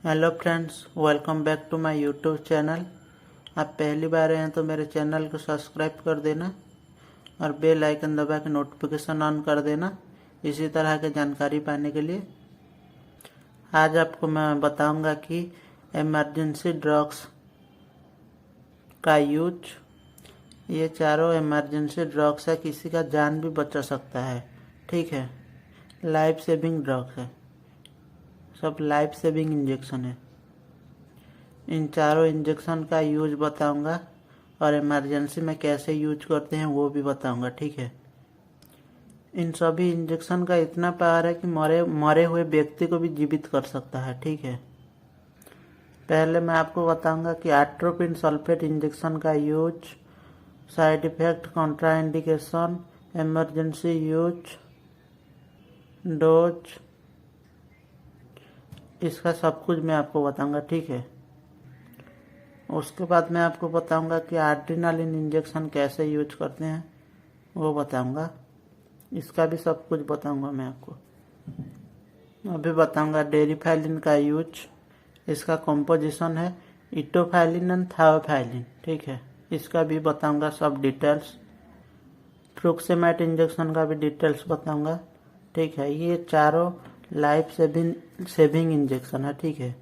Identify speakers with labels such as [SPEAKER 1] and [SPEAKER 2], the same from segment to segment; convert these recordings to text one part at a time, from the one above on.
[SPEAKER 1] Hello friends, welcome back to my YouTube channel. आप पहली बार आए हैं तो मेरे चैनल को सब्सक्राइब कर देना और बेल आइकन दबा के नोटिफिकेशन ऑन कर देना इसी तरह की जानकारी पाने के लिए। आज आपको मैं बताऊंगा कि इमरजेंसी ड्रग्स का यूज, ये चारों इमरजेंसी ड्रग्स है, किसी का जान भी बचा सकता है। ठीक है, लाइफ सेविंग ड्रग्स है, सब लाइफ सेविंग इंजेक्शन है। इन चारों इंजेक्शन का यूज बताऊंगा और इमरजेंसी में कैसे यूज करते हैं वो भी बताऊंगा। ठीक है, इन सभी इंजेक्शन का इतना पावर है कि मरे हुए व्यक्ति को भी जीवित कर सकता है। ठीक है, पहले मैं आपको बताऊंगा कि एट्रोपिन सल्फेट इंजेक्शन का use, side effect, contraindication, emergency use, dose, इसका सब कुछ मैं आपको बताऊंगा। ठीक है, उसके बाद मैं आपको बताऊंगा कि एड्रेनालिन इंजेक्शन कैसे यूज करते हैं वो बताऊंगा, इसका भी सब कुछ बताऊंगा मैं आपको। अभी बताऊंगा डेरिफाइलिन का यूज, इसका कॉम्पोजिशन है इटोफाइलिन एंड थायोफाइलिन। ठीक है, इसका भी बताऊंगा सब डिटेल्स। फ्लुक्सेमाइट इंजेक्शन का भी डिटेल्स बताऊंगा। ठीक है, ये चारों लाइफ सेविंग इंजेक्शन है। ठीक है,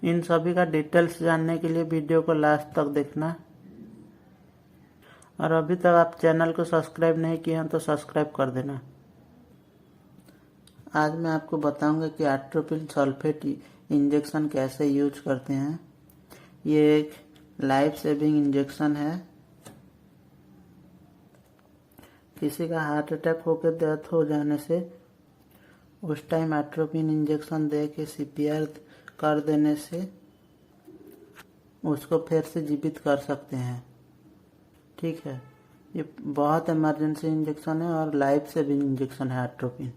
[SPEAKER 1] इन सभी का डिटेल्स जानने के लिए वीडियो को लास्ट तक देखना। और अभी तक आप चैनल को सब्सक्राइब नहीं किए हैं तो सब्सक्राइब कर देना। आज मैं आपको बताऊंगा कि एट्रोपिन सल्फेट इंजेक्शन कैसे यूज करते हैं। ये एक लाइफ सेविंग इंजेक्शन है। किसी का हार्ट अटैक होकर डेथ हो जाने से उस टाइम एट्रोपिन इंजेक्शन दे के सीपीआर कर देने से उसको फिर से जीवित कर सकते हैं। ठीक है, ये बहुत इमरजेंसी इंजेक्शन है और लाइफ सेविंग इंजेक्शन है। एट्रोपिन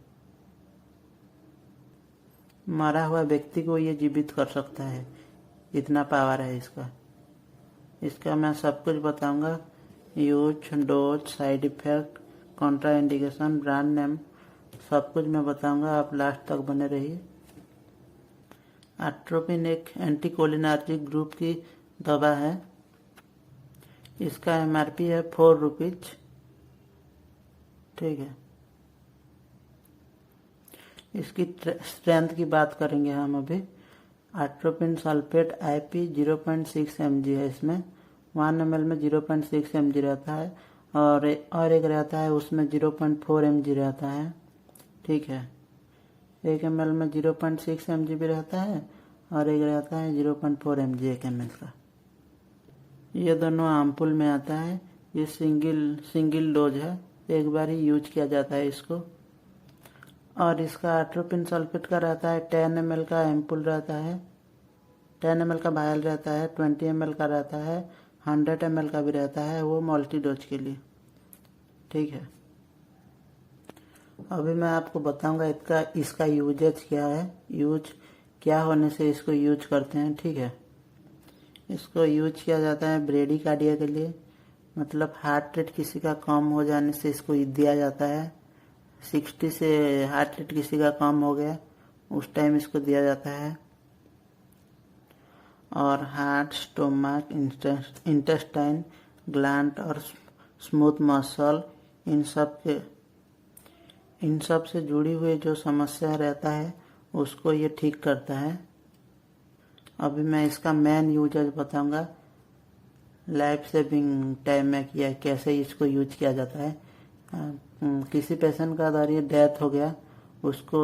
[SPEAKER 1] मरा हुआ व्यक्ति को ये जीवित कर सकता है, इतना पावर है इसका। इसका मैं सब कुछ बताऊंगा, use, dose, side effect, Contra indication, brand name, सब कुछ मैं बताऊंगा। आप लास्ट तक बने रहिए। एट्रोपिन एक एंटीकोलिनर्जिक ग्रुप की दवा है। इसका एमआरपी है 4 रुपीज। ठीक है, इसकी स्ट्रेंथ की बात करेंगे हम अभी। एट्रोपिन सल्फेट आईपी 0.6 mg है। इसमें 1 ml में 0.6 mg रहता है और एक रहता है उसमें 0.4 mg रहता है। ठीक है, 1 ml में 0.6 mg भी रहता है और एक रहता है 0.4 mg 1 ml का। ये दोनों एम्पुल में आता है। ये सिंगल डोज है, एक बार ही यूज किया जाता है इसको। और इसका एट्रोपिन सल्फेट का रहता है 10 ml का एम्पुल रहता है, 10 ml का वायल रहता है, 20 ml का रहता है, 100 ml का भी रहता है, वो मल्टी डोज के लिए। ठीक है, अभी मैं आपको बताऊंगा इसका यूजेज क्या है, यूज क्या होने से इसको यूज करते हैं। ठीक है, इसको यूज किया जाता है ब्रेडिकार्डिया के लिए, मतलब हार्ट रेट किसी का कम हो जाने से इसको दिया जाता है। 60 से हार्ट रेट किसी का कम हो गया उस टाइम इसको दिया जाता है। और हार्ट, स्टोमक, इंटेस्टाइन, ग्लैंड और स्मूथ मसल, इन सब से जुड़ी हुई जो समस्या रहता है उसको ये ठीक करता है। अभी मैं इसका मेन यूजेज बताऊंगा, लाइफ सेविंग टाइम में किया कैसे इसको यूज किया जाता है। किसी पेशेंट का अगर ये डेथ हो गया उसको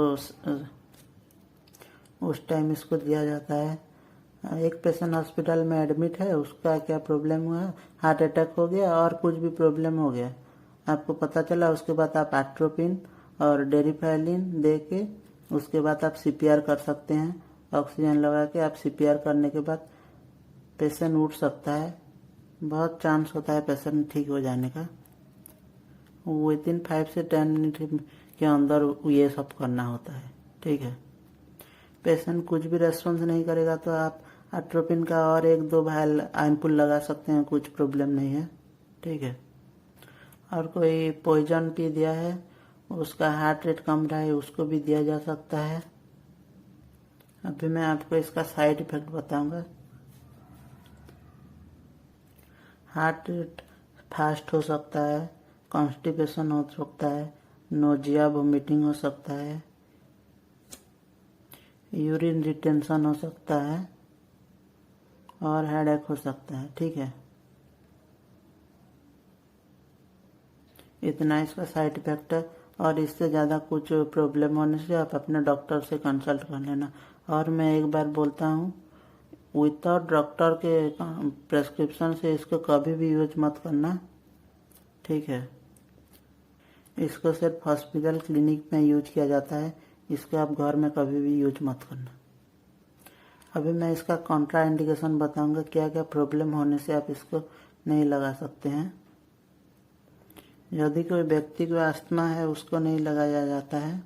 [SPEAKER 1] उस टाइम इसको दिया जाता है। एक पेशेंट हॉस्पिटल में एडमिट है, उसका क्या प्रॉब्लम हुआ, हार्ट अटैक हो गया और कुछ भी प्रॉब्लम हो गया, आपको पता चला, उसके बाद आप एट्रोपिन और डेरिफाइलिन दे के उसके बाद आप सीपीआर कर सकते हैं। ऑक्सीजन लगा के आप सीपीआर करने के बाद पेशेंट उठ सकता है। बहुत चांस होता है पेशेंट ठीक हो जाने का। विदिन 5 से 10 मिनट के अंदर ये सब करना होता है। ठीक है, पेशेंट कुछ भी रेस्पॉन्स नहीं करेगा तो आप एट्रोपिन का और 1-2 वायल एम्पुल लगा सकते हैं, कुछ प्रॉब्लम नहीं है। ठीक है, और कोई पॉइजन पी दिया है, उसका हार्ट रेट कम रहा है, उसको भी दिया जा सकता है। अभी मैं आपको इसका साइड इफेक्ट बताऊंगा। हार्ट रेट फास्ट हो सकता है, कॉन्स्टिपेशन हो सकता है, नोजिया वोमिटिंग हो सकता है, यूरिन रिटेंशन हो सकता है और हेडेक हो सकता है। ठीक है, इतना इसका साइड इफेक्ट है। और इससे ज़्यादा कुछ प्रॉब्लम होने से आप अपने डॉक्टर से कंसल्ट कर लेना। और मैं एक बार बोलता हूँ, विदाउट डॉक्टर के प्रेस्क्रिप्शन से इसको कभी भी यूज मत करना। ठीक है, इसको सिर्फ हॉस्पिटल क्लिनिक में यूज किया जाता है, इसको आप घर में कभी भी यूज मत करना। अभी मैं इसका कॉन्ट्रा इंडिकेशन बताऊंगा, क्या क्या प्रॉब्लम होने से आप इसको नहीं लगा सकते हैं। यदि कोई व्यक्ति को अस्थमा है उसको नहीं लगाया जाता है।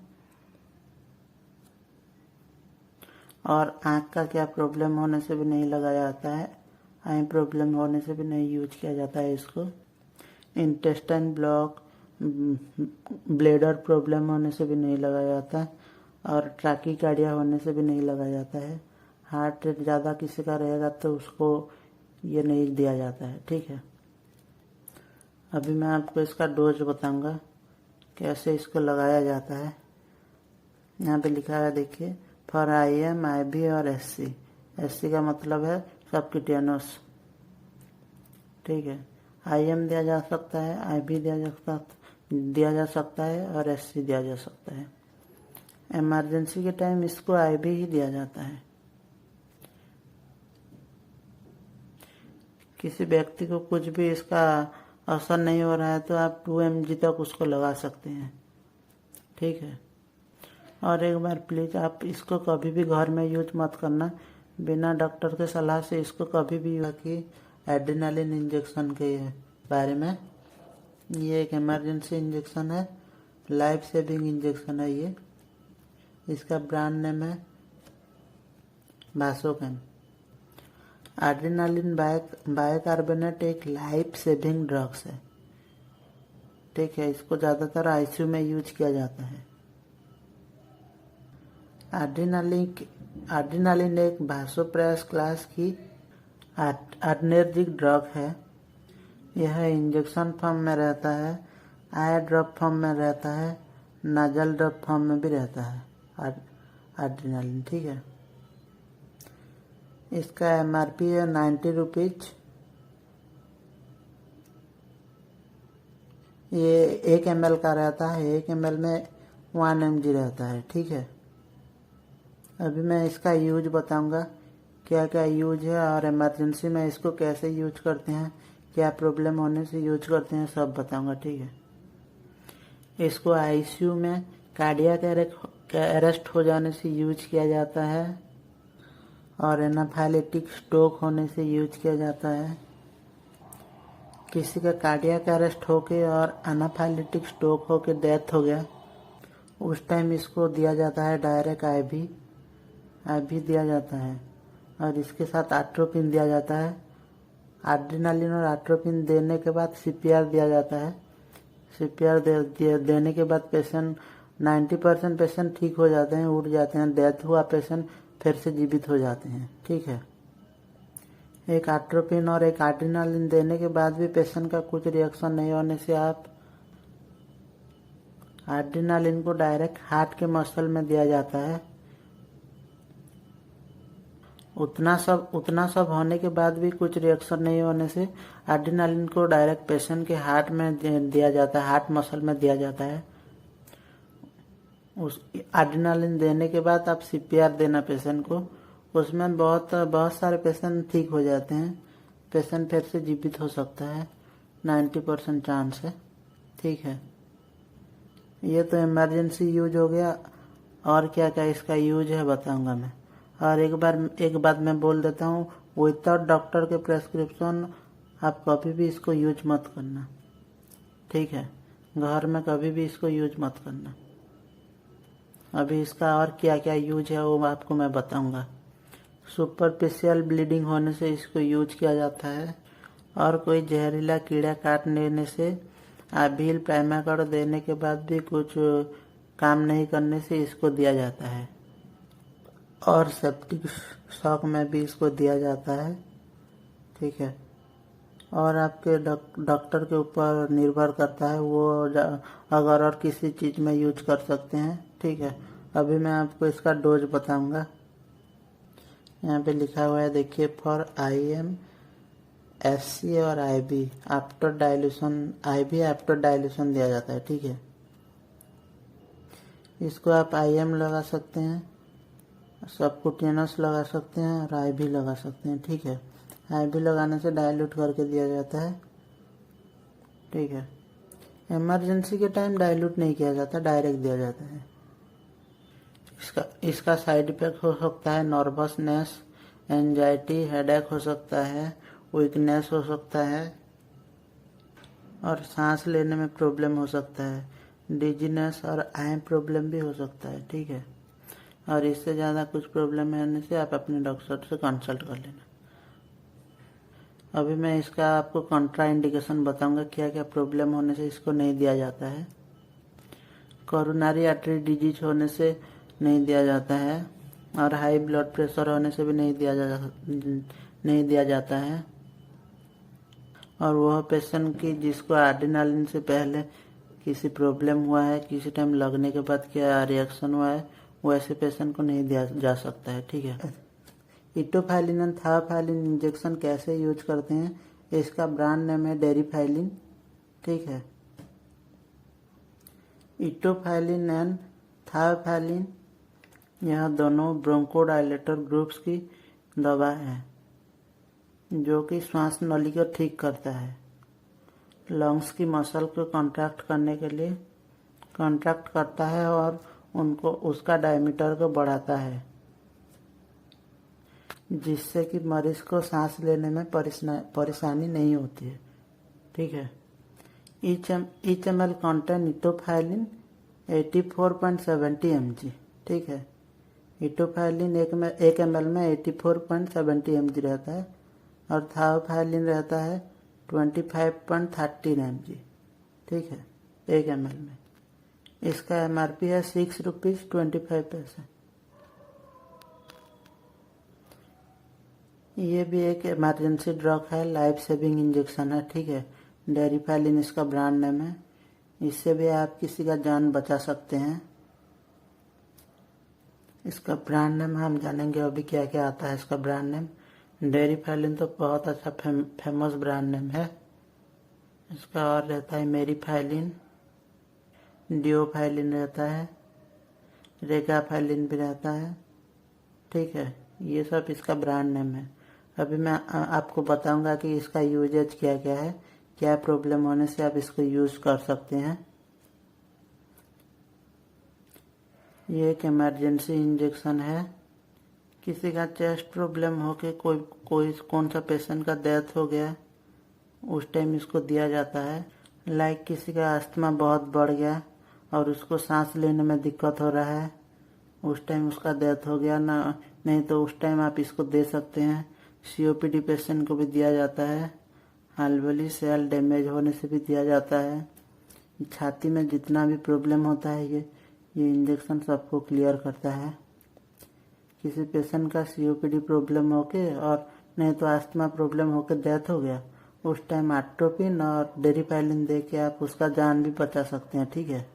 [SPEAKER 1] और आँख का क्या प्रॉब्लम होने से भी नहीं लगाया जाता है, आई प्रॉब्लम होने से भी नहीं यूज किया जाता है इसको। इंटेस्टाइन ब्लॉक, ब्लेडर प्रॉब्लम होने से भी नहीं लगाया जाता है। और ट्रैकीकार्डिया होने से भी नहीं लगाया जाता है। हार्ट रेट ज़्यादा किसी का रहेगा तो उसको ये नहीं दिया जाता है। ठीक है, अभी मैं आपको इसका डोज बताऊंगा, कैसे इसको लगाया जाता है। यहाँ पे लिखा है, देखिए, फॉर IM, IB और SC। SC का मतलब है सबक्यूटेनियस। ठीक है, IM दिया जा सकता है, IB दिया जा सकता है और SC दिया जा सकता है। इमरजेंसी के टाइम इसको IB ही दिया जाता है। किसी व्यक्ति को कुछ भी इसका असर नहीं हो रहा है तो आप 2 mg तक उसको लगा सकते हैं। ठीक है, और एक बार प्लीज़ आप इसको कभी भी घर में यूज मत करना बिना डॉक्टर के सलाह से। इसको कभी भी कि एड्रेनालिन इंजेक्शन के बारे में, ये एक इमरजेंसी इंजेक्शन है, लाइफ सेविंग इंजेक्शन है ये। इसका ब्रांड नेम है वासोकैम। एड्रेनालिन बाइकार्बोनेट एक लाइफ सेविंग ड्रग्स है। ठीक है, इसको ज़्यादातर ICU में यूज किया जाता है। एड्रेनालिन एक वासोप्रेस क्लास की एडर्नेर्जिक ड्रग है। यह इंजेक्शन फॉर्म में रहता है, आई ड्रॉप फॉर्म में रहता है, नाजल ड्रॉप फॉर्म में भी रहता है एड्रेनालिन। ठीक है, इसका MRP है 90 रुपीज। ये 1 ml का रहता है, 1 ml में 1 mg रहता है। ठीक है, अभी मैं इसका यूज बताऊंगा, क्या क्या यूज है और इमरजेंसी में इसको कैसे यूज करते हैं, क्या प्रॉब्लम होने से यूज करते हैं, सब बताऊंगा। ठीक है, इसको ICU में कार्डियक अरेस्ट हो जाने से यूज किया जाता है और एनाफाइलेटिक स्ट्रोक होने से यूज किया जाता है। किसी का कार्डियक अरेस्ट होके और एनाफाइलेटिक स्ट्रोक होके डेथ हो गया, उस टाइम इसको दिया जाता है डायरेक्ट IV दिया जाता है और इसके साथ एट्रोपिन दिया जाता है। एड्रेनालिन और एट्रोपिन देने के बाद CPR दिया जाता है। CPR देने के बाद पेशेंट 90% पेशेंट ठीक हो जाते हैं, उठ जाते हैं। डेथ हुआ पेशेंट फिर से जीवित हो जाते हैं। ठीक है, एक एट्रोपिन और एक एड्रेनालिन देने के बाद भी पेशेंट का कुछ रिएक्शन नहीं होने से आप एड्रेनालिन को डायरेक्ट हार्ट के मसल में दिया जाता है। उतना सब होने के बाद भी कुछ रिएक्शन नहीं होने से एड्रेनालिन को डायरेक्ट पेशेंट के हार्ट में दिया जाता है, हार्ट मसल में दिया जाता है। उस एड्रेनालिन देने के बाद आप CPR देना पेशेंट को, उसमें बहुत सारे पेशेंट ठीक हो जाते हैं। पेशेंट फिर से जीवित हो सकता है, 90% चांस है। ठीक है, ये तो इमरजेंसी यूज हो गया। और क्या क्या इसका यूज है बताऊंगा मैं। और एक बात मैं बोल देता हूँ, विदाउट डॉक्टर के प्रेस्क्रिप्शन आप कभी भी इसको यूज मत करना। ठीक है, घर में कभी भी इसको यूज मत करना। अभी इसका और क्या क्या यूज है वो आपको मैं बताऊंगा। सुपरफिशियल ब्लीडिंग होने से इसको यूज किया जाता है। और कोई जहरीला कीड़ा काट लेने से आबिल प्राइमाकर देने के बाद भी कुछ काम नहीं करने से इसको दिया जाता है। और सेप्टिक शॉक में भी इसको दिया जाता है। ठीक है, और आपके डॉक्टर के ऊपर निर्भर करता है, वो अगर और किसी चीज़ में यूज कर सकते हैं। ठीक है, अभी मैं आपको इसका डोज बताऊंगा। यहाँ पे लिखा हुआ है, देखिए, फॉर IM SC और IB after dilution, IB after dilution दिया जाता है। ठीक है, इसको आप IM लगा सकते हैं, सबकुटेनस लगा सकते हैं और IB लगा सकते हैं। ठीक है, IB लगाने से डाइल्यूट करके दिया जाता है। ठीक है, इमरजेंसी के टाइम डाइल्यूट नहीं किया जाता, डायरेक्ट दिया जाता है। इसका साइड इफेक्ट हो सकता है नर्वसनेस, एंजाइटी, हेडेक हो सकता है, वीकनेस हो सकता है और सांस लेने में प्रॉब्लम हो सकता है, डिजीनेस और आई प्रॉब्लम भी हो सकता है। ठीक है, और इससे ज़्यादा कुछ प्रॉब्लम होने से आप अपने डॉक्टर से कंसल्ट कर लेना। अभी मैं इसका आपको कॉन्ट्रा इंडिकेशन बताऊंगा, क्या क्या प्रॉब्लम होने से इसको नहीं दिया जाता है। कोरोनरी आर्टरी डिजीज होने से नहीं दिया जाता है और हाई ब्लड प्रेशर होने से भी नहीं दिया जाता है। और वह पेशेंट की जिसको एड्रेनालिन से पहले किसी प्रॉब्लम हुआ है, किसी टाइम लगने के बाद क्या रिएक्शन हुआ है, वैसे पेशेंट को नहीं दिया जा सकता है। ठीक है, इटोफाइलिन एंड थायोफाइलिन इंजेक्शन कैसे यूज करते हैं, इसका ब्रांड नेम है डेरिफाइलिन। ठीक है, इटोफाइलिन एंड थायोफाइलिन यह दोनों ब्रोंकोडायलेटर ग्रुप्स की दवा है जो कि श्वास नली को ठीक करता है, लंग्स की मसल को कॉन्ट्रैक्ट करने के लिए कॉन्ट्रैक्ट करता है और उनको उसका डायमीटर को बढ़ाता है, जिससे कि मरीज को सांस लेने में परेशानी नहीं होती है। ठीक है, each ml contain इटोफाइलिन 84.70 mg। ठीक है, इटोफाइलिन 1 ml में 84.70 mg रहता है और थायोफाइलिन रहता है 25.13 mg। ठीक है, 1 ml में। इसका MRP है 6 रुपीज़ 25 पैसे। ये भी एक इमरजेंसी ड्रग है, लाइफ सेविंग इंजेक्शन है। ठीक है, डेरिफाइलिन इसका ब्रांड नेम है, इससे भी आप किसी का जान बचा सकते हैं। इसका ब्रांड नेम हम जानेंगे अभी क्या क्या आता है इसका ब्रांड नेम। डेरिफाइलिन तो बहुत अच्छा फेमस ब्रांड नेम है। इसका और रहता है मेरीफाइलिन, डियोफाइलिन रहता है, रेगाफाइलिन भी रहता है। ठीक है, ये सब इसका ब्रांड नेम है। अभी मैं आपको बताऊंगा कि इसका यूजेज क्या क्या है, क्या प्रॉब्लम होने से आप इसको यूज कर सकते हैं। ये एक इमरजेंसी इंजेक्शन है। किसी का चेस्ट प्रॉब्लम हो के कौन सा पेशेंट का डेथ हो गया, उस टाइम इसको दिया जाता है। लाइक किसी का अस्थमा बहुत बढ़ गया और उसको सांस लेने में दिक्कत हो रहा है, उस टाइम उसका डेथ हो गया ना, नहीं तो उस टाइम आप इसको दे सकते हैं। COPD पेशेंट को भी दिया जाता है। अल्वेओली सेल डैमेज होने से भी दिया जाता है। छाती में जितना भी प्रॉब्लम होता है ये इंजेक्शन सबको क्लियर करता है। किसी पेशेंट का COPD प्रॉब्लम होके और नहीं तो अस्थमा प्रॉब्लम होकर डेथ हो गया, उस टाइम एट्रोपिन और डेरिफाइलिन दे के आप उसका जान भी बचा सकते हैं। ठीक है,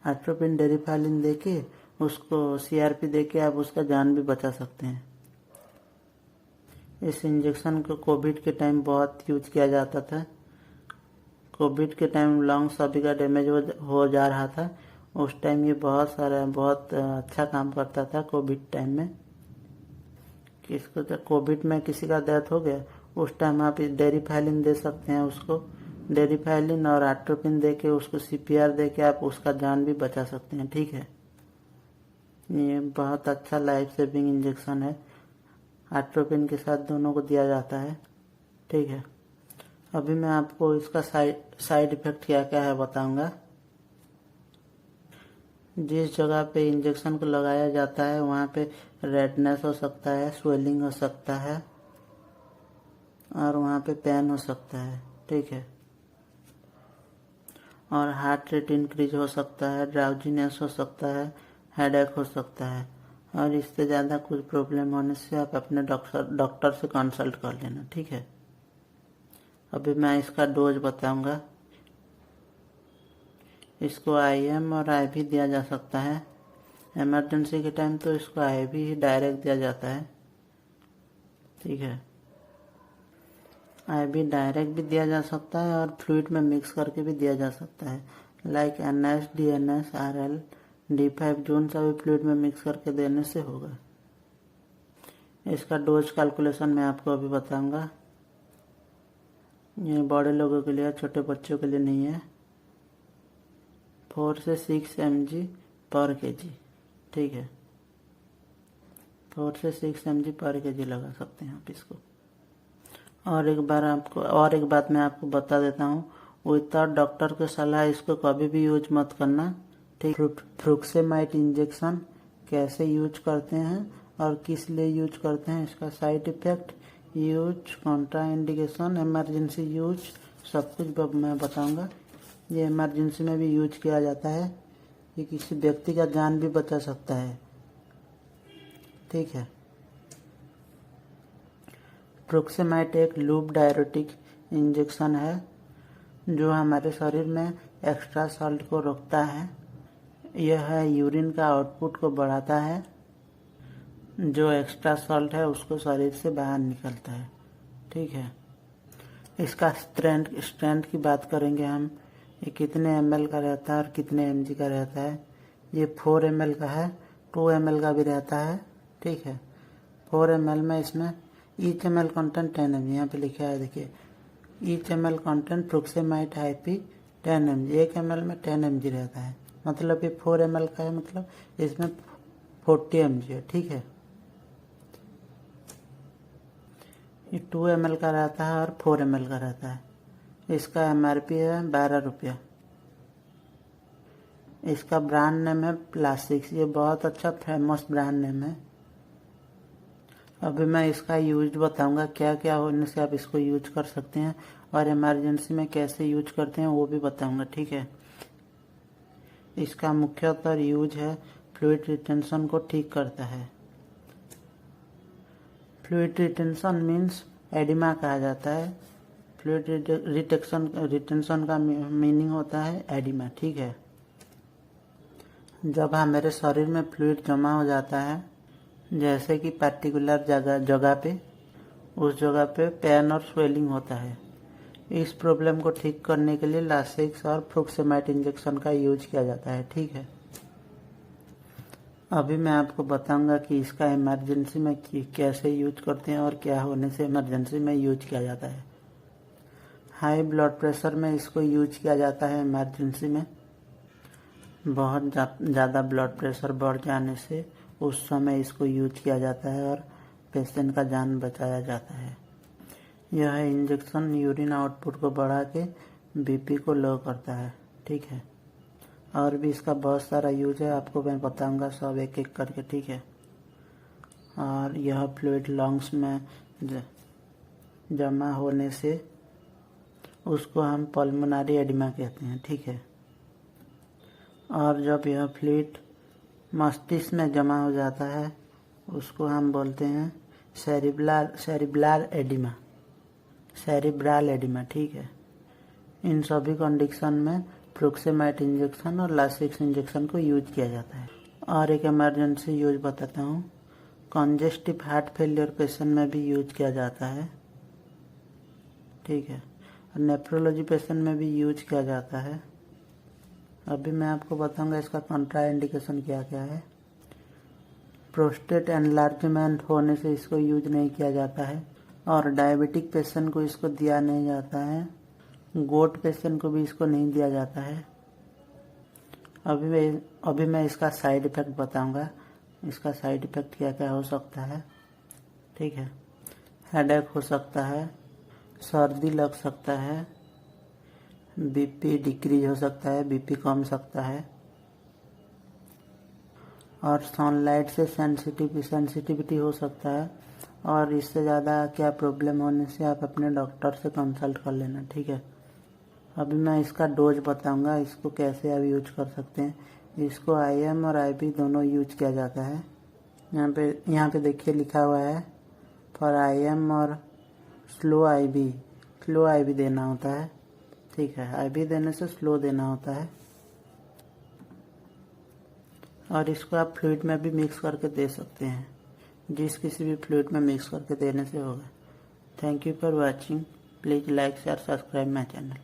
[SPEAKER 1] एट्रोपिन डेरिफाइलिन दे के उसको CRP दे के आप उसका जान भी बचा सकते हैं। इस इंजेक्शन को कोविड के टाइम बहुत यूज किया जाता था। कोविड के टाइम लंग्स सभी का डैमेज हो जा रहा था, उस टाइम ये बहुत अच्छा काम करता था कोविड टाइम में। किसको कोविड में किसी का डेथ हो गया, उस टाइम आप डेरिफाइलिन दे सकते हैं उसको, डेरिफाइलिन और एट्रोपिन दे के उसको CPR दे के आप उसका जान भी बचा सकते हैं। ठीक है, ये बहुत अच्छा लाइफ सेविंग इंजेक्शन है। एट्रोपिन के साथ दोनों को दिया जाता है। ठीक है, अभी मैं आपको इसका साइड इफेक्ट क्या क्या है बताऊंगा। जिस जगह पे इंजेक्शन को लगाया जाता है वहाँ पे रेडनेस हो सकता है, स्वेलिंग हो सकता है और वहाँ पे पेन हो सकता है। ठीक है, और हार्ट रेट इंक्रीज हो सकता है, ड्राउजीनेस हो सकता है, हेडेक हो सकता है और इससे ज़्यादा कुछ प्रॉब्लम होने से आप अपने डॉक्टर से कंसल्ट कर लेना, ठीक है। अभी मैं इसका डोज बताऊंगा। इसको IM और IV दिया जा सकता है। इमरजेंसी के टाइम तो इसको IV ही डायरेक्ट दिया जाता है, ठीक है। IV डायरेक्ट भी दिया जा सकता है और फ्लूइड में मिक्स करके भी दिया जा सकता है, like NS, DNS, RL, D5 zone सा भी फ्लूइड में मिक्स करके देने से होगा। इसका डोज कैलकुलेशन मैं आपको अभी बताऊंगा। ये बड़े लोगों के लिए, छोटे बच्चों के लिए नहीं है। 4 से 6 mg पर kg, ठीक है। 4 से 6 mg पर kg लगा सकते हैं आप इसको। और एक बात मैं आपको बता देता हूँ, विदाउट डॉक्टर की सलाह इसको कभी भी यूज मत करना, ठीक। फ्रुक्सेमाइड इंजेक्शन कैसे यूज करते हैं और किस लिए यूज करते हैं, इसका side effect, use, Contra indication, emergency use, सब कुछ मैं बताऊंगा। ये इमरजेंसी में भी यूज किया जाता है, ये किसी व्यक्ति का जान भी बचा सकता है, ठीक है। फ्रुक्सेमाइड एक लूप डायरेटिक इंजेक्शन है जो हमारे शरीर में एक्स्ट्रा सॉल्ट को रोकता है। यह यूरिन का आउटपुट को बढ़ाता है, जो एक्स्ट्रा सॉल्ट है उसको शरीर से बाहर निकलता है, ठीक है। इसका स्ट्रेंथ की बात करेंगे हम, ये कितने ml का रहता है और कितने mg का रहता है। ये 4 ml का है, 2 ml का भी रहता है, ठीक है। 4 ml में इसमें ईच ml कंटेंट 10 mg, यहाँ पे लिखा है देखिए, each ml content frusemide IP 10 mg, 1 ml में 10 mg रहता है, मतलब ये 4 ml का है, मतलब इसमें 40 mg है, ठीक है। ये 2 ml का रहता है और 4 ml का रहता है। इसका MRP है 12 रुपया। इसका ब्रांड नेम है प्लास्टिक्स, ये बहुत अच्छा फेमस ब्रांड नेम है। अभी मैं इसका यूज बताऊंगा, क्या क्या होने से आप इसको यूज कर सकते हैं और इमरजेंसी में कैसे यूज करते हैं वो भी बताऊंगा, ठीक है। इसका मुख्यतः यूज है फ्लूइड रिटेंशन को ठीक करता है। फ्लूइड रिटेंशन मीन्स एडिमा कहा जाता है। फ्लूइड रिटेंशन का मीनिंग होता है एडिमा, ठीक है। जब हमारे शरीर में फ्लूइड जमा हो जाता है, जैसे कि पर्टिकुलर जगह पे, उस जगह पे पेन और स्वेलिंग होता है। इस प्रॉब्लम को ठीक करने के लिए लासेक्स और फ्रुक्सेमाइड इंजेक्शन का यूज किया जाता है, ठीक है। अभी मैं आपको बताऊंगा कि इसका इमरजेंसी में कैसे यूज करते हैं और क्या होने से इमरजेंसी में यूज किया जाता है। हाई ब्लड प्रेशर में इसको यूज किया जाता है इमरजेंसी में। बहुत ज़्यादा ब्लड प्रेशर बढ़ जाने से उस समय इसको यूज किया जाता है और पेशेंट का जान बचाया जाता है। यह इंजेक्शन यूरिन आउटपुट को बढ़ा के BP को लो करता है, ठीक है। और भी इसका बहुत सारा यूज है, आपको मैं बताऊंगा सब एक एक करके, ठीक है। और यह फ्लूइड लंग्स में जमा होने से उसको हम पल्मोनरी एडिमा कहते हैं, ठीक है। और जब यह फ्लूइड मस्तिष्क में जमा हो जाता है उसको हम बोलते हैं सेरिब्रल एडिमा, ठीक है। इन सभी कंडीशन में फ्रुक्सेमाइड इंजेक्शन और लासेक्स इंजेक्शन को यूज किया जाता है। और एक इमरजेंसी यूज बताता हूँ, कंजेस्टिव हार्ट फेलियर पेशेंट में भी यूज किया जाता है, ठीक है। और नेफ्रोलॉजी पेशेंट में भी यूज किया जाता है। अभी मैं आपको बताऊंगा इसका कॉन्ट्रा इंडिकेशन क्या क्या है। प्रोस्टेट एनलार्जमेंट होने से इसको यूज नहीं किया जाता है, और डायबिटिक पेशेंट को इसको दिया नहीं जाता है, गोट पेशेंट को भी इसको नहीं दिया जाता है। अभी मैं इसका साइड इफेक्ट बताऊंगा, इसका साइड इफेक्ट क्या क्या हो सकता है, ठीक है। हेडेक हो सकता है, सर्दी लग सकता है, BP डिक्रीज हो सकता है, BP कम सकता है, और सनलाइट से सेंसिटिविटी हो सकता है। और इससे ज़्यादा क्या प्रॉब्लम होने से आप अपने डॉक्टर से कंसल्ट कर लेना, ठीक है। अभी मैं इसका डोज बताऊंगा, इसको कैसे आप यूज कर सकते हैं। इसको IM और IV दोनों यूज किया जाता है। यहाँ पे देखिए लिखा हुआ है फॉर IM और स्लो IB देना होता है। ठीक है, IB देने से स्लो देना होता है। और इसको आप फ्लूइड में भी मिक्स करके दे सकते हैं, किसी भी फ्लूइड में मिक्स करके देने से होगा। Thank you for watching. Please like share subscribe my channel.